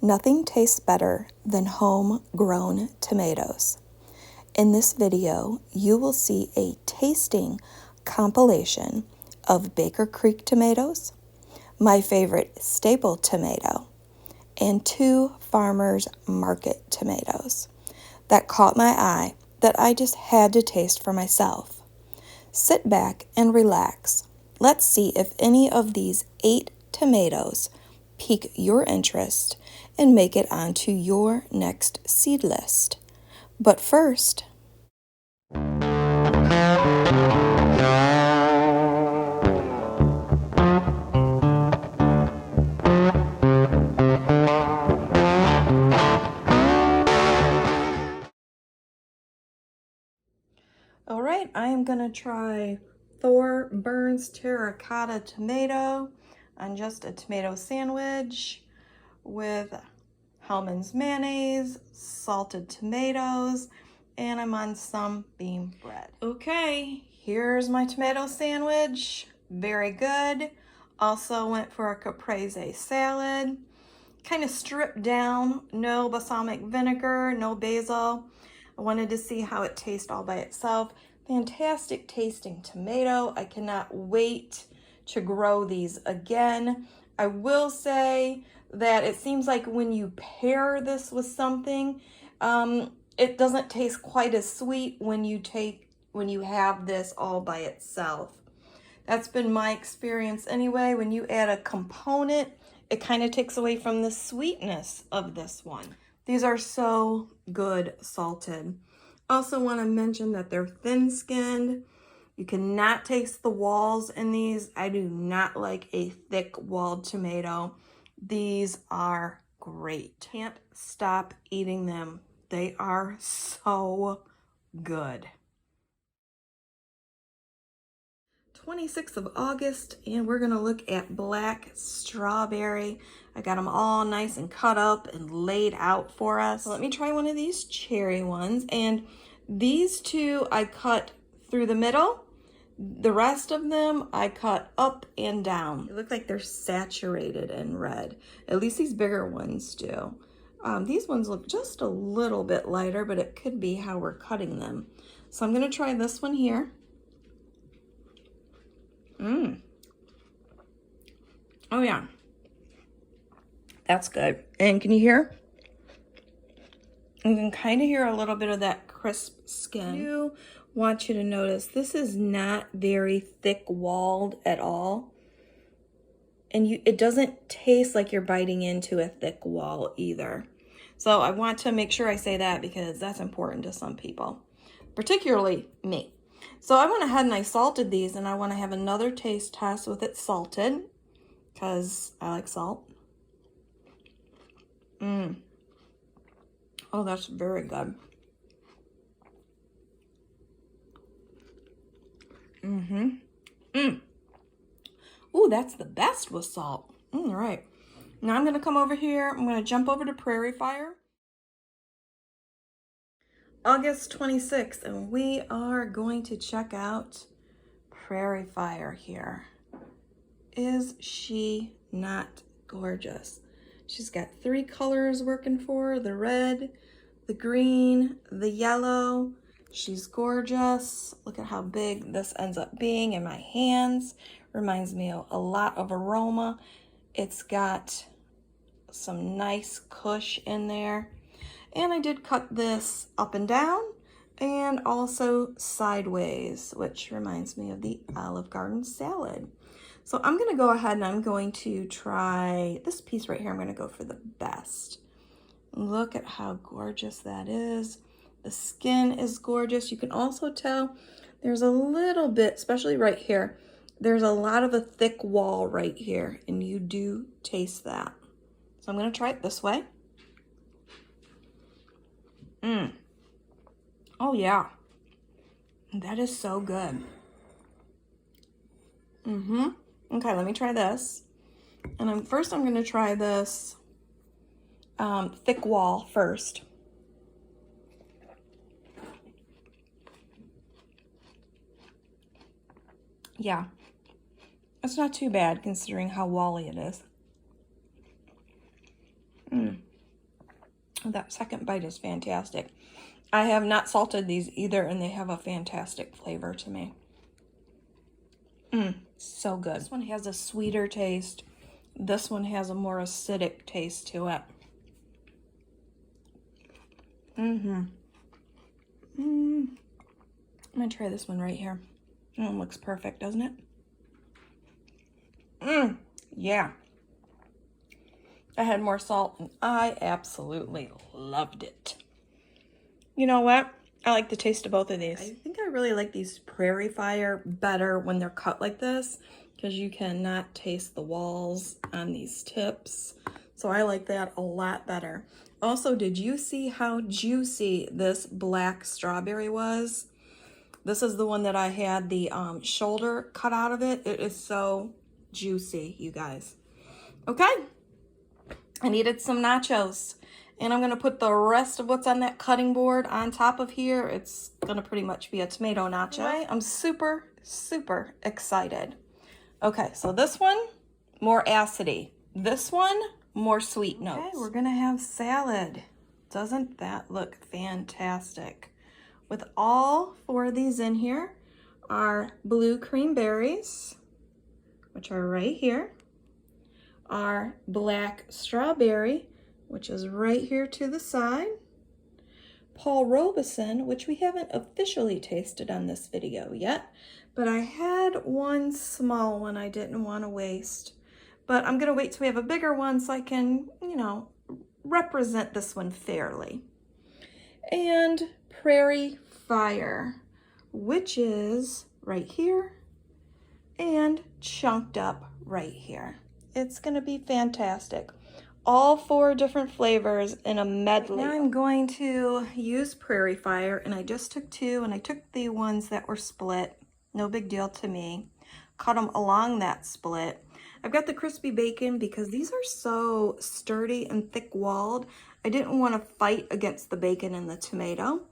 Nothing tastes better than homegrown tomatoes. In this video, you will see a tasting compilation of Baker Creek tomatoes, my favorite staple tomato, and 2 farmers market tomatoes that caught my eye that I just had to taste for myself. Sit back and relax. Let's see if any of these 8 tomatoes pique your interest and make it onto your next seed list. But first, all right, I am gonna try Thorburns terracotta tomato on just a tomato sandwich with Hellman's mayonnaise, salted tomatoes, and I'm on some bean bread. Okay, here's my tomato sandwich. Very good. Also went for a caprese salad. Kind of stripped down, no balsamic vinegar, no basil. I wanted to see how it tastes all by itself. Fantastic tasting tomato. I cannot wait to grow these again. I will say that it seems like when you pair this with something, it doesn't taste quite as sweet when you have this all by itself. That's been my experience anyway. When you add a component, it kind of takes away from the sweetness of this one. These are so good salted. Also want to mention that they're thin-skinned. You cannot taste the walls in these. I do not like a thick-walled tomato. These are great. Can't stop eating them. They are so good. 26th of August, and we're gonna look at black strawberry. I got them all nice and cut up and laid out for us. So let me try one of these cherry ones, and these 2 I cut through the middle. The rest of them I cut up and down. They look like they're saturated in red. At least these bigger ones do. These ones look just a little bit lighter, but it could be how we're cutting them. So I'm gonna try this one here. Oh yeah, that's good. And can you hear? You can kind of hear a little bit of that crisp skin. I do want you to notice this is not very thick walled at all. And it doesn't taste like you're biting into a thick wall either. So I want to make sure I say that because that's important to some people, particularly me. So I went ahead and I salted these, and I want to have another taste test with it salted because I like salt. Oh, that's very good. Ooh, that's the best with salt. All right. Now I'm going to come over here. I'm going to jump over to Prairie Fire. August 26th, and we are going to check out Prairie Fire here. Is she not gorgeous? She's got 3 colors working for her: the red, the green, the yellow. She's gorgeous. Look at how big this ends up being in my hands. Reminds me of a lot of aroma. It's got some nice cush in there. And I did cut this up and down and also sideways, which reminds me of the Olive Garden salad. So I'm going to go ahead and I'm going to try this piece right here. I'm going to go for the best. Look at how gorgeous that is. The skin is gorgeous. You can also tell there's a little bit, especially right here, there's a lot of a thick wall right here, and you do taste that. So I'm going to try it this way. Oh yeah, that is so good. Okay, let me try this. And first I'm going to try this thick wall first. Yeah, it's not too bad considering how wally it is. That second bite is fantastic. I have not salted these either, and they have a fantastic flavor to me. So good. This one has a sweeter taste. This one has a more acidic taste to it. I'm gonna try this one right here. That one looks perfect, doesn't it? Yeah. I had more salt and I absolutely loved it. You know what? I like the taste of both of these. I think I really like these Prairie Fire better when they're cut like this, because you cannot taste the walls on these tips. So I like that a lot better. Also, did you see how juicy this black strawberry was? This is the one that I had the shoulder cut out of it. It is so juicy, you guys. Okay, I needed some nachos. And I'm gonna put the rest of what's on that cutting board on top of here. It's gonna pretty much be a tomato nacho. I'm super, super excited. Okay, so this one, more acidy. This one, more sweet notes. Okay, we're gonna have salad. Doesn't that look fantastic? With all 4 of these in here are blue cream berries, which are right here, our black strawberry, which is right here to the side, Paul Robeson, which we haven't officially tasted on this video yet, but I had one small one I didn't want to waste. But I'm gonna wait till we have a bigger one so I can, you know, represent this one fairly. And Prairie Fire, which is right here and chunked up right here. It's gonna be fantastic. All 4 different flavors in a medley. Now I'm going to use Prairie Fire, and I just took 2, and I took the ones that were split. No big deal to me. Cut them along that split. I've got the crispy bacon because these are so sturdy and thick-walled. I didn't want to fight against the bacon and the tomato.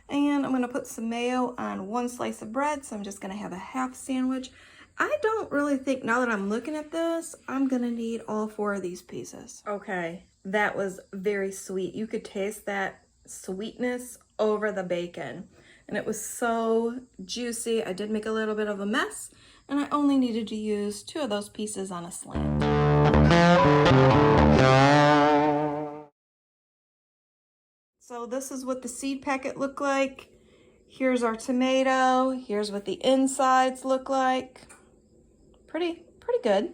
And I'm going to put some mayo on 1 slice of bread, so I'm just going to have a half sandwich. I don't really think, now that I'm looking at this, I'm gonna need all 4 of these pieces. Okay, that was very sweet. You could taste that sweetness over the bacon. And it was so juicy. I did make a little bit of a mess, and I only needed to use 2 of those pieces on a slant. So this is what the seed packet looked like. Here's our tomato. Here's what the insides look like. Pretty good.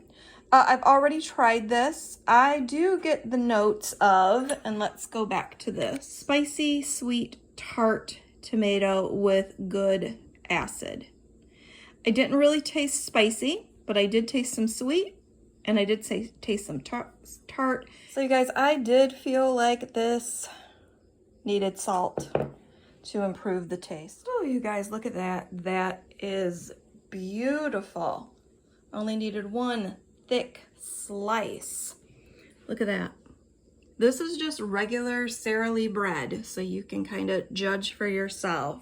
I've already tried this. I do get the notes of, and let's go back to this, spicy, sweet, tart tomato with good acid. I didn't really taste spicy, but I did taste some sweet, and I did taste some tart. So you guys, I did feel like this needed salt to improve the taste. Oh, you guys, look at that. That is beautiful. Only needed 1 thick slice. Look at that. This is just regular Sara Lee bread, so you can kind of judge for yourself.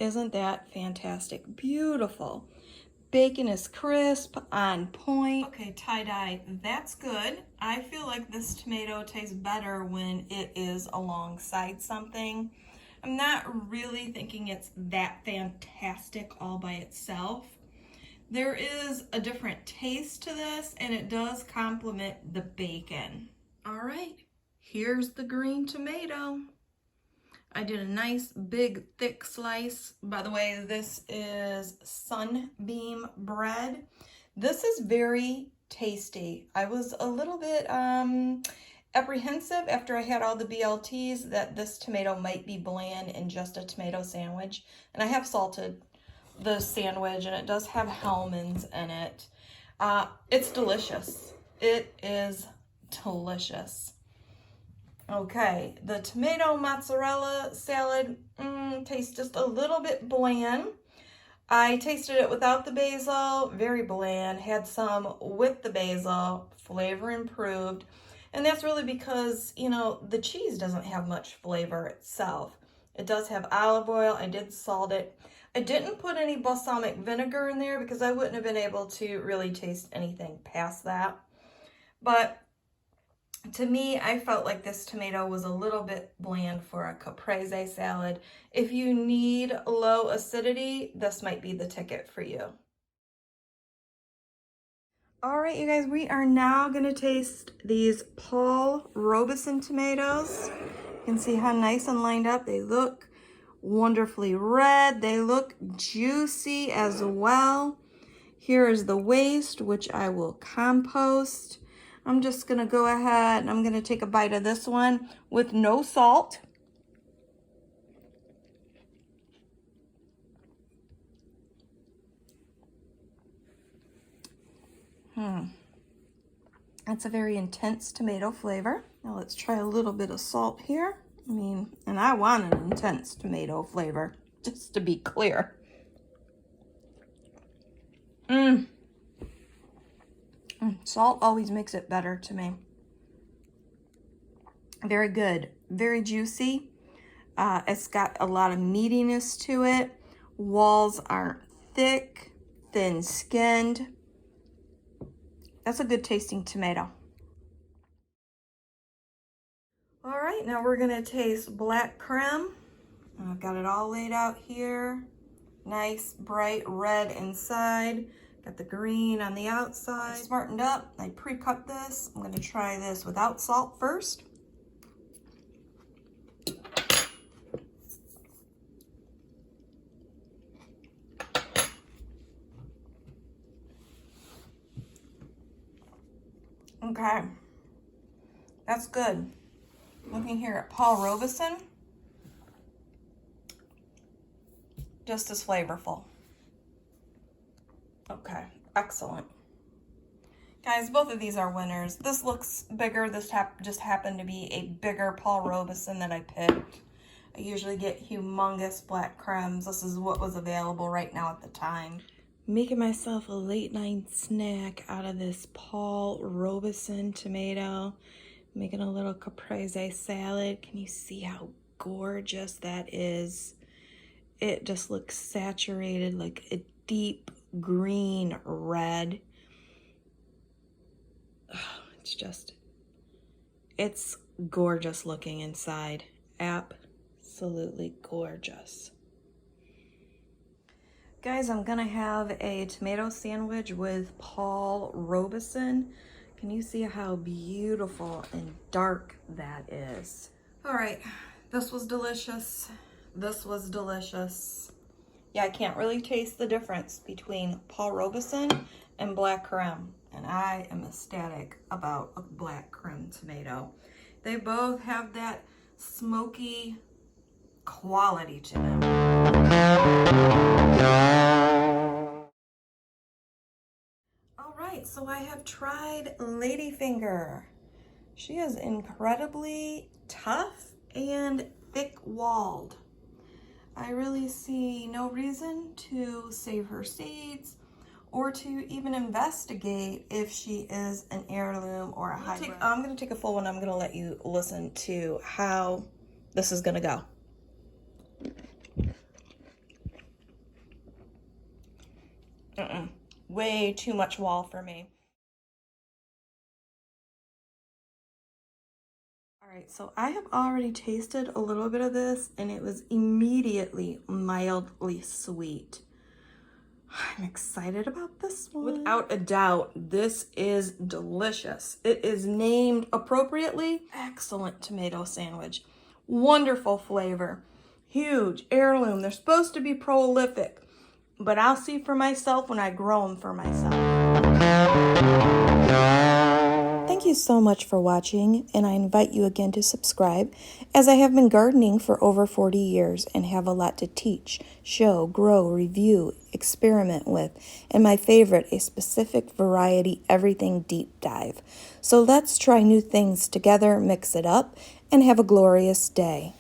Isn't that fantastic? Beautiful. Bacon is crisp, on point. Okay, tie-dye, that's good. I feel like this tomato tastes better when it is alongside something. I'm not really thinking it's that fantastic all by itself. There is a different taste to this, and it does complement the bacon. All right, here's the green tomato. I did a nice big thick slice. By the way, this is Sunbeam bread. This is very tasty. I was a little bit apprehensive after I had all the BLTs that this tomato might be bland in just a tomato sandwich. And I have salted the sandwich, and it does have Hellmann's in it. It's delicious. It is delicious. Okay, the tomato mozzarella salad tastes just a little bit bland. I tasted it without the basil, very bland. Had some with the basil, flavor improved. And that's really because, you know, the cheese doesn't have much flavor itself. It does have olive oil. I did salt it. I didn't put any balsamic vinegar in there because I wouldn't have been able to really taste anything past that. But To me, I felt like this tomato was a little bit bland for a caprese salad. If you need low acidity, this might be the ticket for you. All right, you guys, we are now gonna taste these Paul Robeson tomatoes. You can see how nice and lined up. They look wonderfully red. They look juicy as well. Here is the waste, which I will compost. I'm just gonna go ahead and I'm gonna take a bite of this one with no salt. That's a very intense tomato flavor. Now let's try a little bit of salt here. And I want an intense tomato flavor, just to be clear. Salt always makes it better to me. Very good, very juicy. It's got a lot of meatiness to it. Walls aren't thick, thin-skinned. That's a good tasting tomato. All right, now we're gonna taste black Krim. I've got it all laid out here. Nice, bright red inside. Got the green on the outside. Smartened up, I pre-cut this. I'm gonna try this without salt first. Okay, that's good. Looking here at Paul Robeson, just as flavorful. Okay, excellent. Guys, both of these are winners. This looks bigger. This just happened to be a bigger Paul Robeson that I picked. I usually get humongous black Krims. This is what was available right now at the time. Making myself a late night snack out of this Paul Robeson tomato. Making a little caprese salad. Can you see how gorgeous that is? It just looks saturated, like a deep green red. Oh, it's gorgeous looking inside. Absolutely gorgeous. Guys, I'm gonna have a tomato sandwich with Paul Robeson. Can you see how beautiful and dark that is? All right, this was delicious. This was delicious. Yeah, I can't really taste the difference between Paul Robeson and black Krim, and I am ecstatic about a black Krim tomato. They both have that smoky quality to them. All right, so I have tried Ladyfinger. She is incredibly tough and thick-walled. I really see no reason to save her seeds or to even investigate if she is an heirloom or a hybrid. I'm gonna take a full one. I'm gonna let you listen to how this is gonna go. Way too much wall for me. All right, so I have already tasted a little bit of this and it was immediately mildly sweet. I'm excited about this one. Without a doubt, this is delicious. It is named appropriately. Excellent tomato sandwich. Wonderful flavor. Huge, heirloom. They're supposed to be prolific, but I'll see for myself when I grow them for myself. Thank you so much for watching, and I invite you again to subscribe, as I have been gardening for over 40 years and have a lot to teach, show, grow, review, experiment with, and my favorite, a specific variety everything deep dive. So let's try new things together, mix it up, and have a glorious day.